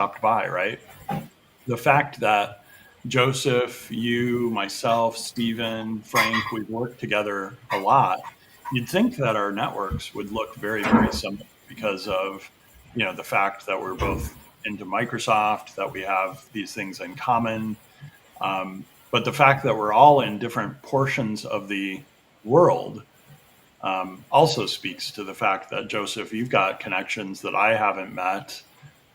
stopped by, right? The fact that Joseph, you, myself, Stephen, Frank, we've worked together a lot, you'd think that our networks would look very, very similar because of, the fact that we're both into Microsoft, that we have these things in common. But the fact that we're all in different portions of the world also speaks to the fact that, Joseph, you've got connections that I haven't met,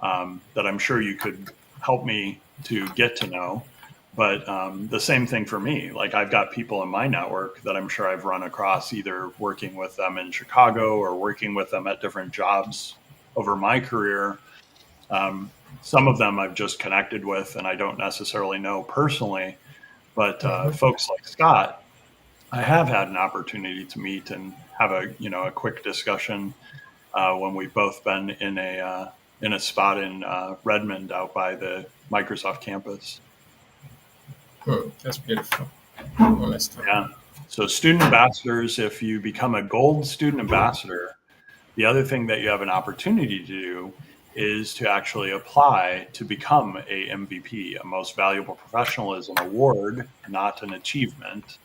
that I'm sure you could help me to get to know. But the same thing for me. Like, I've got people in my network that I'm sure I've run across either working with them in Chicago or working with them at different jobs over my career. Some of them I've just connected with and I don't necessarily know personally. But folks like Scott, I have had an opportunity to meet and have a quick discussion when we've both been in a spot in Redmond out by the Microsoft campus. That's beautiful. Honestly. Yeah. So student ambassadors, if you become a gold student ambassador, the other thing that you have an opportunity to do is to actually apply to become a MVP. A most valuable professional is an award, not an achievement.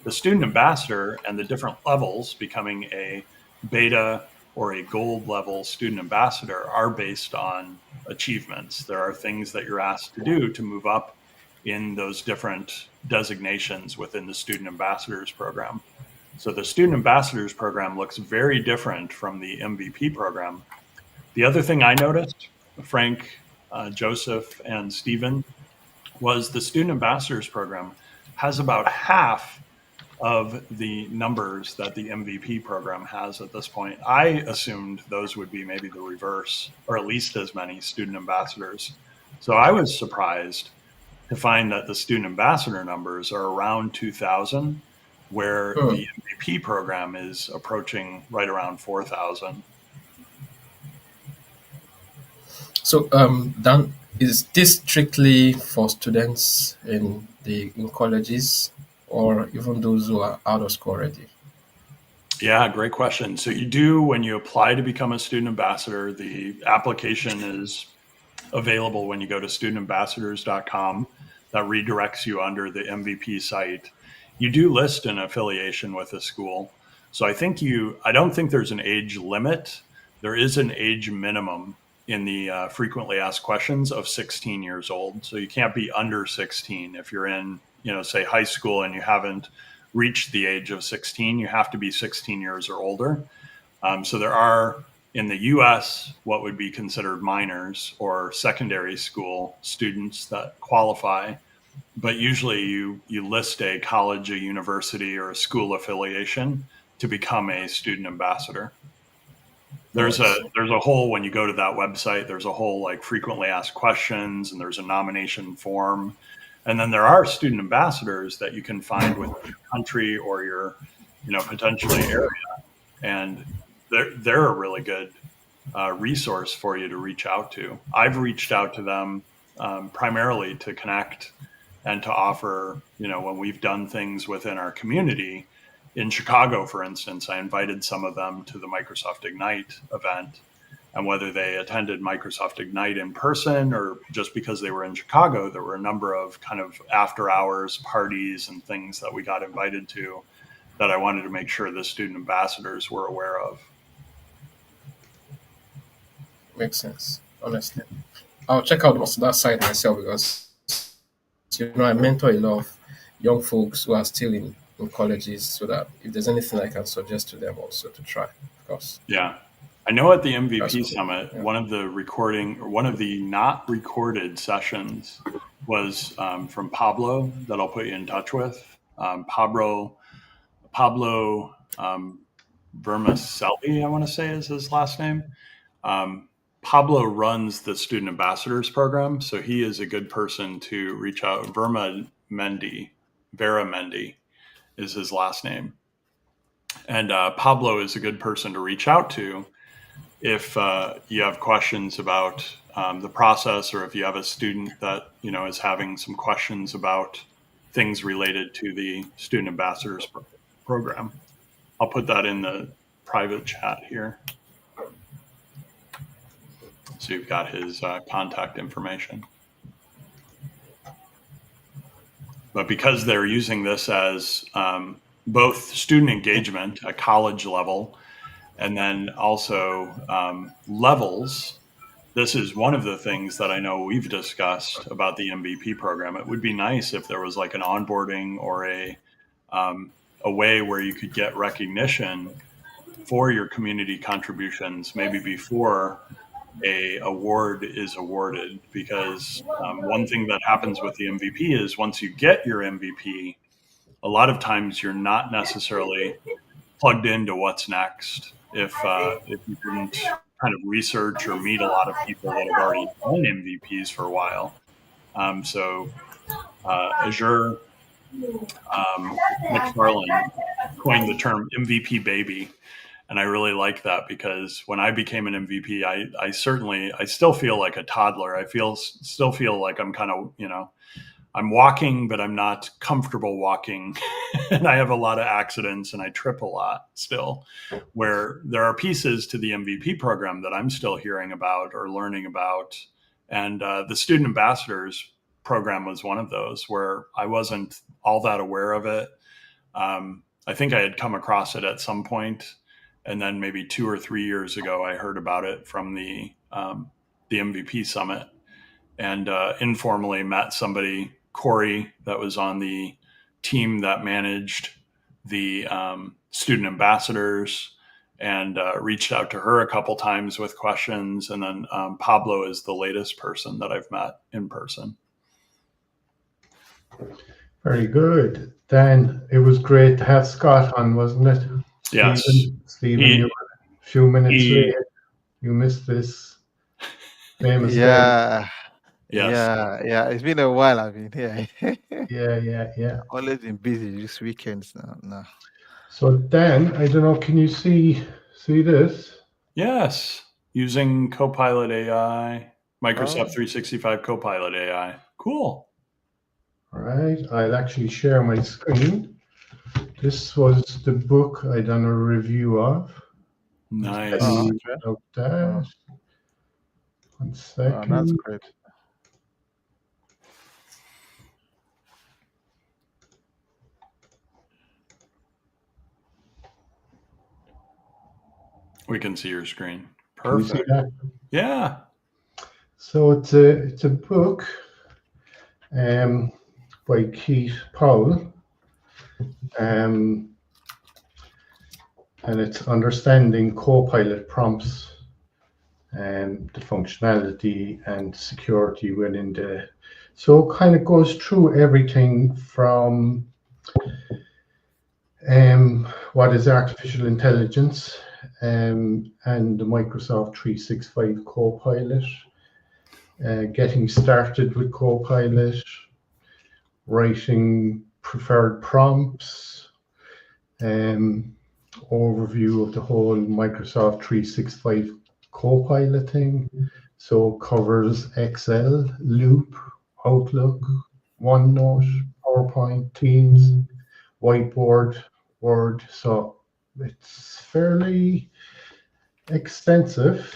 The student ambassador and the different levels, becoming a beta or a gold level student ambassador, are based on achievements. There are things that you're asked to do to move up in those different designations within the student ambassadors program. So the student ambassadors program looks very different from the MVP program. The other thing I noticed, Frank, Joseph, and Stephen, was the student ambassadors program has about half of the numbers that the MVP program has at this point. I assumed those would be maybe the reverse, or at least as many student ambassadors. So I was surprised to find that the student ambassador numbers are around 2,000, where the MVP program is approaching right around 4,000. So, Dan, is this strictly for students in colleges, or even those who are out of school already? Yeah, great question. So you do, when you apply to become a student ambassador, the application is available when you go to studentambassadors.com. That redirects you under the MVP site. You do list an affiliation with a school. So I don't think there's an age limit. There is an age minimum in the frequently asked questions of 16 years old. So you can't be under 16 if you're in, say high school and you haven't reached the age of 16. You have to be 16 years or older. So there are, in the US, what would be considered minors or secondary school students that qualify. But usually you list a college, a university, or a school affiliation to become a student ambassador. There's a whole, when you go to that website, there's a whole like frequently asked questions, and there's a nomination form. And then there are student ambassadors that you can find within your country or your, potentially area. And they're a really good resource for you to reach out to. I've reached out to them primarily to connect and to offer, when we've done things within our community. In Chicago, for instance, I invited some of them to the Microsoft Ignite event. And whether they attended Microsoft Ignite in person or just because they were in Chicago, there were a number of kind of after hours parties and things that we got invited to that I wanted to make sure the student ambassadors were aware of. Makes sense, honestly. I'll check out that site myself because I mentor a lot of young folks who are still in colleges, so that if there's anything I can suggest to them also to try, of course. Yeah. I know at the That's MVP cool. Summit, Yeah. one of the not recorded sessions was from Pablo that I'll put you in touch with. Pablo Vermicelli, I want to say is his last name. Pablo runs the student ambassadors program, so he is a good person to reach out. Vera Mendy is his last name. And Pablo is a good person to reach out to if you have questions about the process, or if you have a student that is having some questions about things related to the student ambassadors program. I'll put that in the private chat here. So you've got his contact information. But because they're using this as both student engagement at college level and then also levels, this is one of the things that I know we've discussed about the MVP program. It would be nice if there was like an onboarding or a way where you could get recognition for your community contributions, maybe before a award is awarded. Because one thing that happens with the MVP is once you get your MVP, a lot of times you're not necessarily plugged into what's next if you didn't kind of research or meet a lot of people that have already done MVPs for a while. Azure McFarlane coined the term MVP baby. And I really like that because when I became an MVP, I still feel like a toddler. Still feel like I'm kind of, I'm walking, but I'm not comfortable walking. And I have a lot of accidents and I trip a lot still, where there are pieces to the MVP program that I'm still hearing about or learning about. And the student ambassadors program was one of those where I wasn't all that aware of it. I think I had come across it at some point, and then maybe 2 or 3 years ago, I heard about it from the MVP summit, and informally met somebody, Corey, that was on the team that managed the student ambassadors, and reached out to her a couple times with questions. And then Pablo is the latest person that I've met in person. Very good. Dan, it was great to have Scott on, wasn't it? Yes. Stephen, you were a few minutes late. You missed this famous Yeah. Yes. Yeah. It's been a while I've been here. Yeah. Always been busy these weekends now. No. So Dan, I don't know, can you see this? Yes. Using Copilot AI, Microsoft 365 Copilot AI. Cool. All right, I'll actually share my screen. This was the book I done a review of. Nice. About that. 1 second. That's great. We can see your screen. Perfect. Can you see that? Yeah. So it's a book by Keith Powell, and it's understanding Copilot prompts and the functionality and security within the. So it kind of goes through everything from what is artificial intelligence and the Microsoft 365 Copilot, getting started with Copilot, writing preferred prompts, overview of the whole Microsoft 365 Copilot thing. So it covers Excel, Loop, Outlook, OneNote, PowerPoint, Teams, Whiteboard, Word. So it's fairly extensive.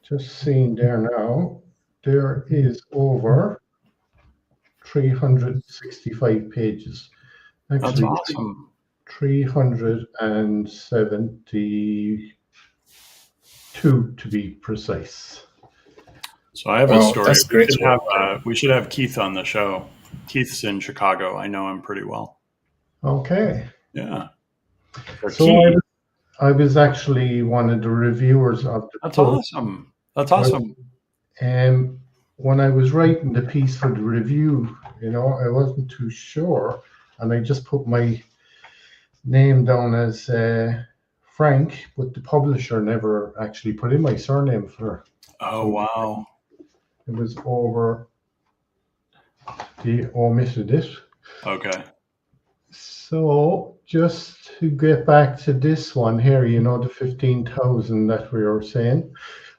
Just seeing there now, there is over 365 pages. Actually, that's awesome. 372 to be precise. So I have a story. That's great. We should have Keith on the show. Keith's in Chicago. I know him pretty well. Okay. Yeah. So I was actually one of the reviewers of the That's book. awesome. That's awesome. And when I was writing the piece for the review, I wasn't too sure, and I just put my name down as Frank, but the publisher never actually put in my surname for. Oh, wow. It was over. They omitted it. Okay. So just to get back to this one here, the 15,000 that we were saying,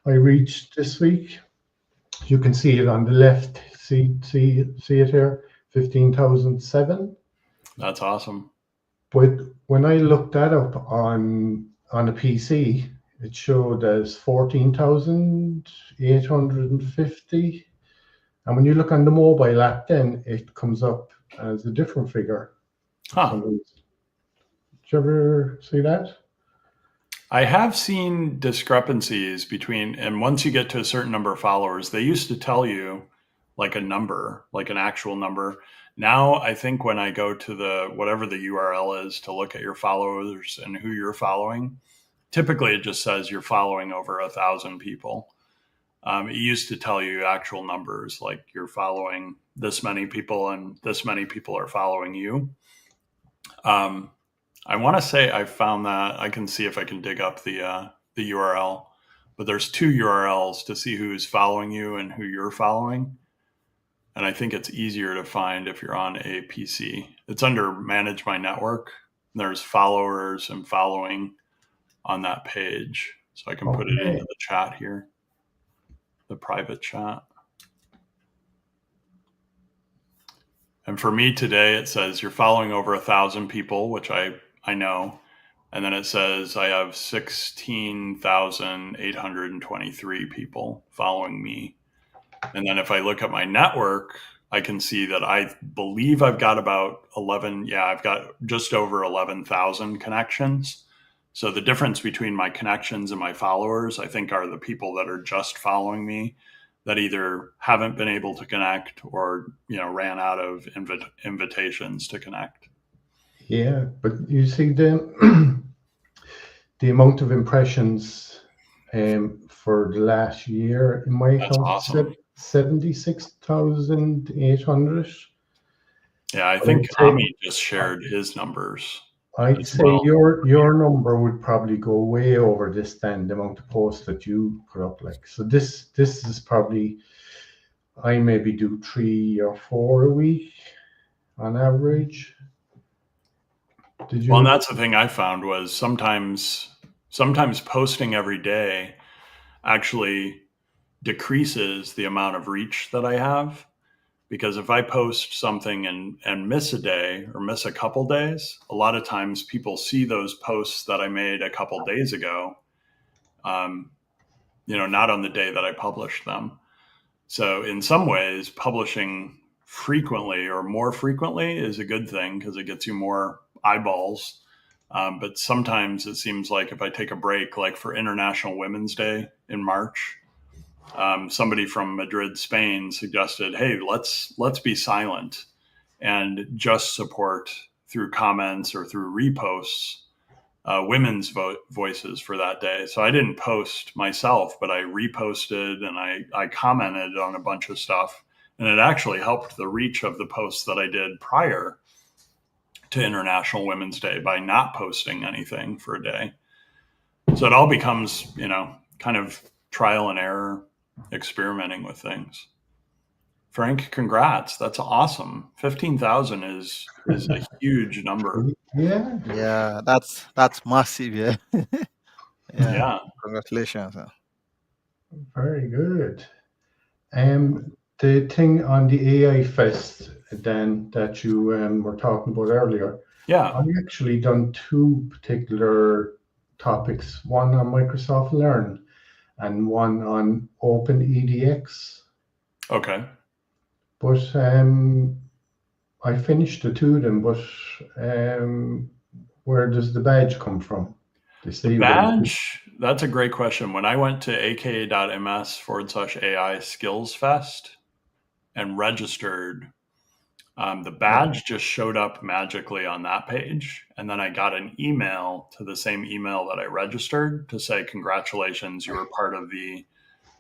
I reached this week. You can see it on the left. See it here, 15,007. That's awesome. But when I looked that up on a PC, it showed as 14,850. And when you look on the mobile app, then it comes up as a different figure. Huh. Did you ever see that? I have seen discrepancies between, and once you get to a certain number of followers, they used to tell you like a number, like an actual number. Now, I think when I go to the whatever the URL is to look at your followers and who you're following, typically it just says you're following over 1,000 people. It used to tell you actual numbers, like you're following this many people and this many people are following you. I want to say I found that. I can see if I can dig up the URL, but there's two URLs to see who's following you and who you're following. And I think it's easier to find if you're on a PC. It's under Manage My Network. There's followers and following on that page. So I can put it into the chat here, the private chat. And for me today, it says you're following over 1,000 people, which I know. And then it says I have 16,823 people following me. And then if I look at my network, I can see that I believe I've got about 11. Yeah, I've got just over 11,000 connections. So the difference between my connections and my followers, I think, are the people that are just following me that either haven't been able to connect or, ran out of invitations to connect. Yeah, but you see the the amount of impressions for the last year in my That's account awesome. 76,800. Yeah, I think Ami just shared his numbers. I'd say your number would probably go way over this than the amount of posts that you put up. Like, so this is probably, I maybe do 3 or 4 a week on average. Did you? Well, and that's the thing I found was sometimes posting every day actually decreases the amount of reach that I have. Because if I post something and miss a day or miss a couple days, a lot of times people see those posts that I made a couple days ago, not on the day that I published them. So in some ways, publishing frequently or more frequently is a good thing because it gets you more eyeballs. But sometimes it seems like if I take a break, like for International Women's Day in March, somebody from Madrid, Spain suggested, hey, let's be silent and just support through comments or through reposts women's voices for that day. So I didn't post myself, but I reposted and I commented on a bunch of stuff. And it actually helped the reach of the posts that I did prior to International Women's Day by not posting anything for a day. So it all becomes, kind of trial and error, experimenting with things. Frank, congrats. That's awesome. 15,000 is a huge number. Yeah. Yeah, that's massive. Yeah. Yeah. Congratulations. Very good. The thing on the AI Fest, Dan, that you were talking about earlier. Yeah. I actually done 2 particular topics, one on Microsoft Learn and one on OpenEDX. Okay. But I finished the 2 of them, but where does the badge come from? The badge, that's a great question. When I went to aka.ms/AI Skills Fest and registered, the badge just showed up magically on that page. And then I got an email to the same email that I registered to say, congratulations, you were part of the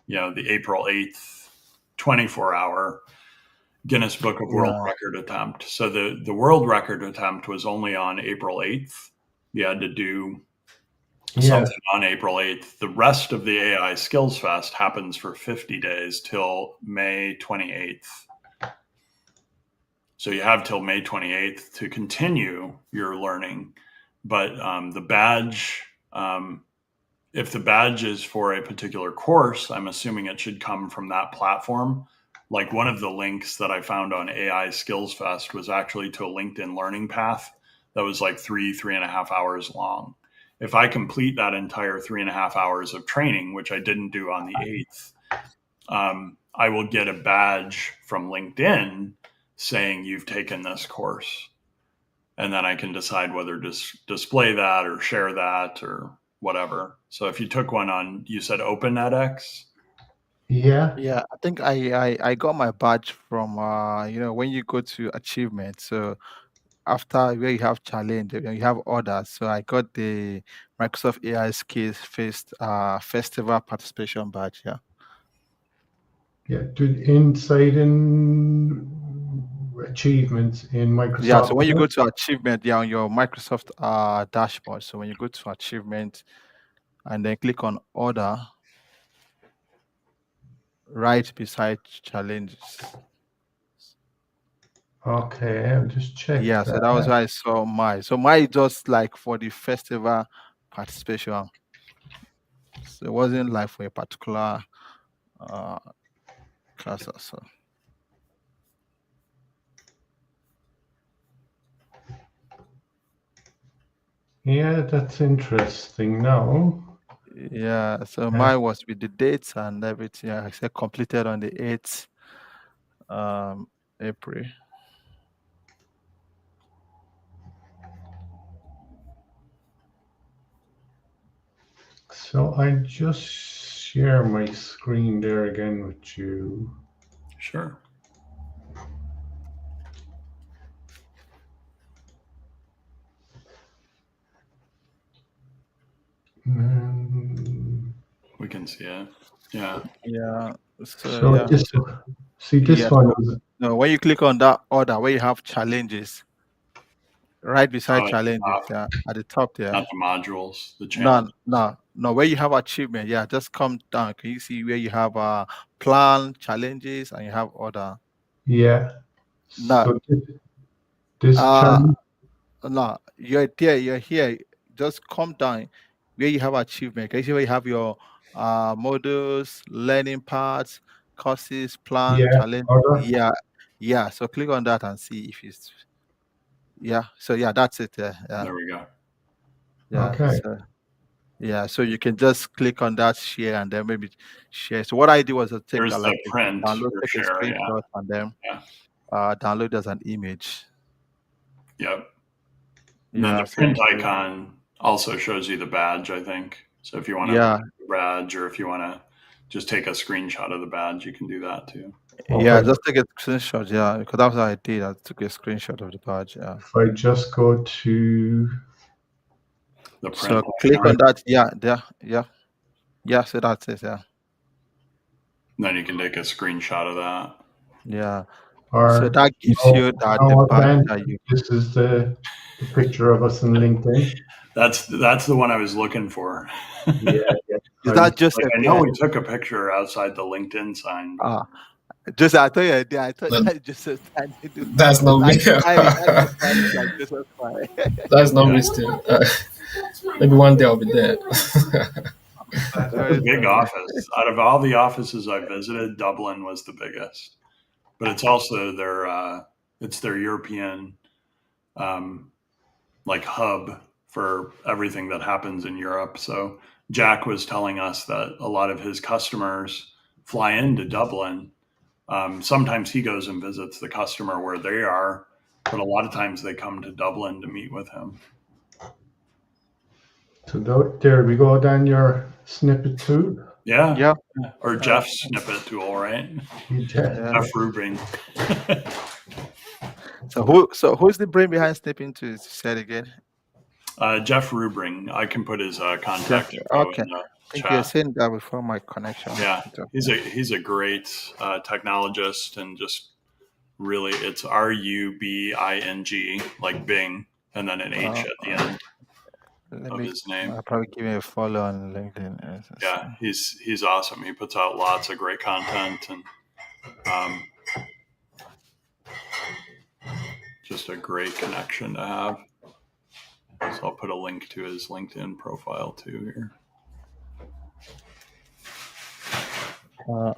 April 8th, 24-hour Guinness Book of World Record attempt. So the world record attempt was only on April 8th. You had to do something on April 8th. The rest of the AI Skills Fest happens for 50 days till May 28th. So you have till May 28th to continue your learning. But the badge, if the badge is for a particular course, I'm assuming it should come from that platform. Like one of the links that I found on AI Skills Fest was actually to a LinkedIn learning path that was like 3.5 hours long. if I complete that entire 3.5 hours of training, which I didn't do on the 8th, I will get a badge from LinkedIn saying you've taken this course. And then I can decide whether to display that or share that or whatever. So if you took one on, you said OpenEdX? Yeah. Yeah, I think I got my badge from when you go to achievement. So after where you have challenge, when you have orders. So I got the Microsoft AI Skills Festival participation badge. Yeah. Yeah. Inside in achievements in Yeah. Microsoft. So when you go to achievement, yeah, on your Microsoft dashboard. So when you go to achievement and then click on order right beside challenges. Okay, I'll just check Yeah, so that was that. why I saw my. So my just like for the festival participation. So it wasn't like for a particular uh class or so. Yeah, that's interesting. Now, Yeah, so mine was with the dates and everything. I said completed on the 8th April. so I just share my screen there again with you. Sure. We can see it. Yeah. Yeah. So Yeah. this, see this Yes. one So, was, no, when you click on that order where you have challenges, right beside Oh, challenges, yeah, at the top there. not the modules, the No, challenge. no. Where you have achievement, yeah, just come down. Can you see where you have plan challenges and you have order? yeah. No, So this uh, challenge, no. You're there. You're here. Just come down where you have achievement. Can you see where you have your modules, learning paths, courses, plan, yeah, challenge? order. Yeah, yeah. So click on that and see if it's yeah. So yeah, that's it. Yeah, yeah, There we go. yeah. Okay. So. Yeah, so you can just click on that share and then maybe share. So what I did was to take There's a, the like a print download, or take a share. Yeah. screenshot and then Yeah. download as an image. Yep. And then Yeah, the so print icon also shows you the badge, I think. So if you want to yeah, print the badge or if you want to just take a screenshot of the badge, you can do that too. yeah, Okay. just take a screenshot. Yeah, because that's what I did. I took a screenshot of the badge. Yeah. If I just go to, The print So click icon. on that. Yeah, there. Yeah, yeah. So that's it. Yeah, Then you can take a screenshot of that. yeah. So or that gives no, you that no, the what badge then? that you. This is the picture of us in LinkedIn. That's the one I was looking for. Yeah, yeah. Is I that was, Joseph? I know Yeah. we took a picture outside the LinkedIn sign. But Joseph, I thought you did. I thought But that Joseph standing. that's not me. That guy standing like Joseph. That's not Yeah. me still. Maybe one day I'll be there. It's a Very big funny. office. Out of all the offices I visited, Dublin was the biggest. But it's also their European like hub for everything that happens in Europe. So Jack was telling us that a lot of his customers fly into Dublin. Sometimes he goes and visits the customer where they are, but a lot of times they come to Dublin to meet with him. so there we go. Then your snippet too. Yeah. Yeah. Or Jeff's snippet tool, right? Yeah. Jeff Rubing. So who's the brain behind Snipping to say it again? Jeff Rubring. I can put his contact Jeff. info Okay. in the I think you're chat. saying that before my connection. Yeah, he's a great technologist and just really it's Rubing like Bing and then an H at the end Let of me his name. I'll probably give you a follow on LinkedIn. Yeah, he's awesome. He puts out lots of great content and just a great connection to have. So I'll put a link to his LinkedIn profile too here.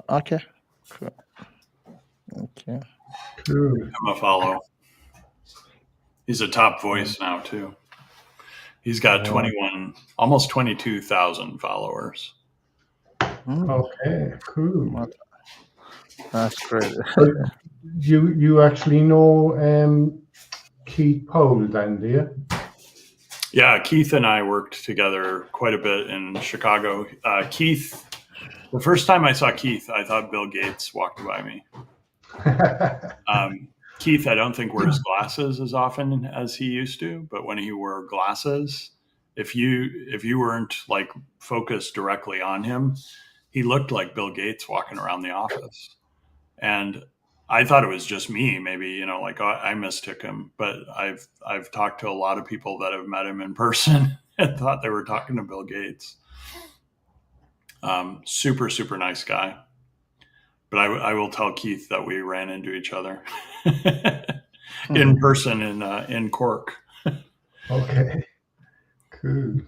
Okay. Cool. Okay. Cool. Give him a follow. He's a top voice now too. He's got Wow. 21, almost 22,000 followers. Okay, cool. That's great. So you actually know Keith Powell then, do you? Yeah, Keith and I worked together quite a bit in Chicago. Keith, the first time I saw Keith, I thought Bill Gates walked by me. Keith, I don't think wears glasses as often as he used to, but when he wore glasses, if you weren't like focused directly on him, he looked like Bill Gates walking around the office. And I thought it was just me, maybe, like I mistook him, but I've talked to a lot of people that have met him in person and thought they were talking to Bill Gates. Super, super nice guy. But I will tell Keith that we ran into each other in person in Cork. Okay, cool.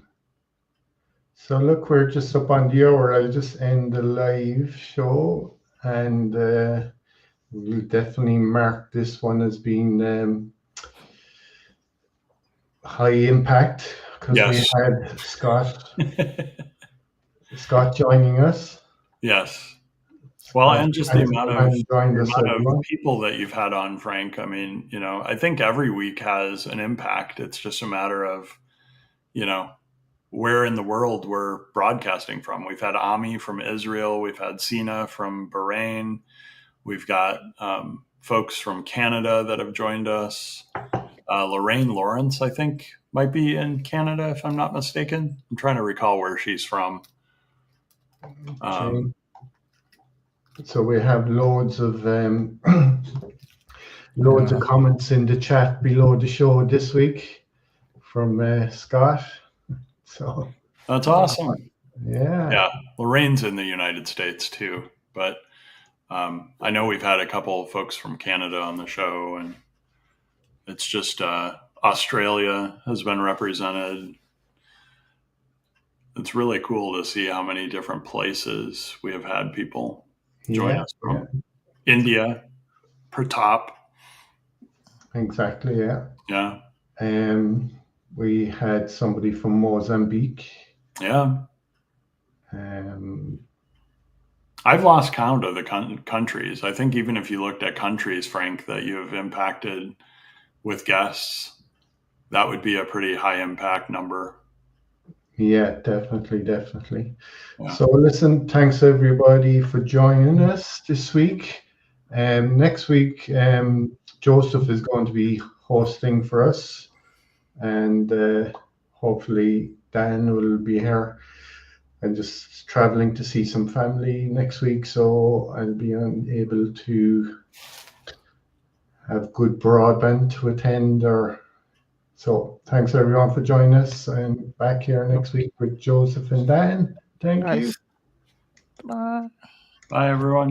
So look, we're just up on the hour. I'll just end the live show, and we'll definitely mark this one as being high impact because we Yes. had Scott joining us. Yes. Well, and just the amount everyone. of people that you've had on, Frank. I mean, I think every week has an impact. It's just a matter of, where in the world we're broadcasting from. We've had Ami from Israel. We've had Sina from Bahrain. We've got folks from Canada that have joined us. Lorraine Lawrence, I think, might be in Canada, if I'm not mistaken. I'm trying to recall where she's from. So we have loads of comments in the chat below the show this week from Scott. So that's awesome. Yeah. Lorraine's in the United States too, but I know we've had a couple of folks from Canada on the show, and it's just Australia has been represented. It's really cool to see how many different places we have had people join us from. India, Pratap. Exactly, yeah. Yeah. We had somebody from Mozambique. Yeah. I've lost count of the countries. I think even if you looked at countries, Frank, that you have impacted with guests, that would be a pretty high impact number. Yeah, definitely. Yeah. So listen, thanks everybody for joining us this week. Next week, Joseph is going to be hosting for us, and hopefully Dan will be here. I'm just traveling to see some family next week, so I'll be unable to have good broadband to attend. So thanks everyone for joining us. I'm back here next week with Joseph and Dan. Thank you. Bye. Bye, everyone.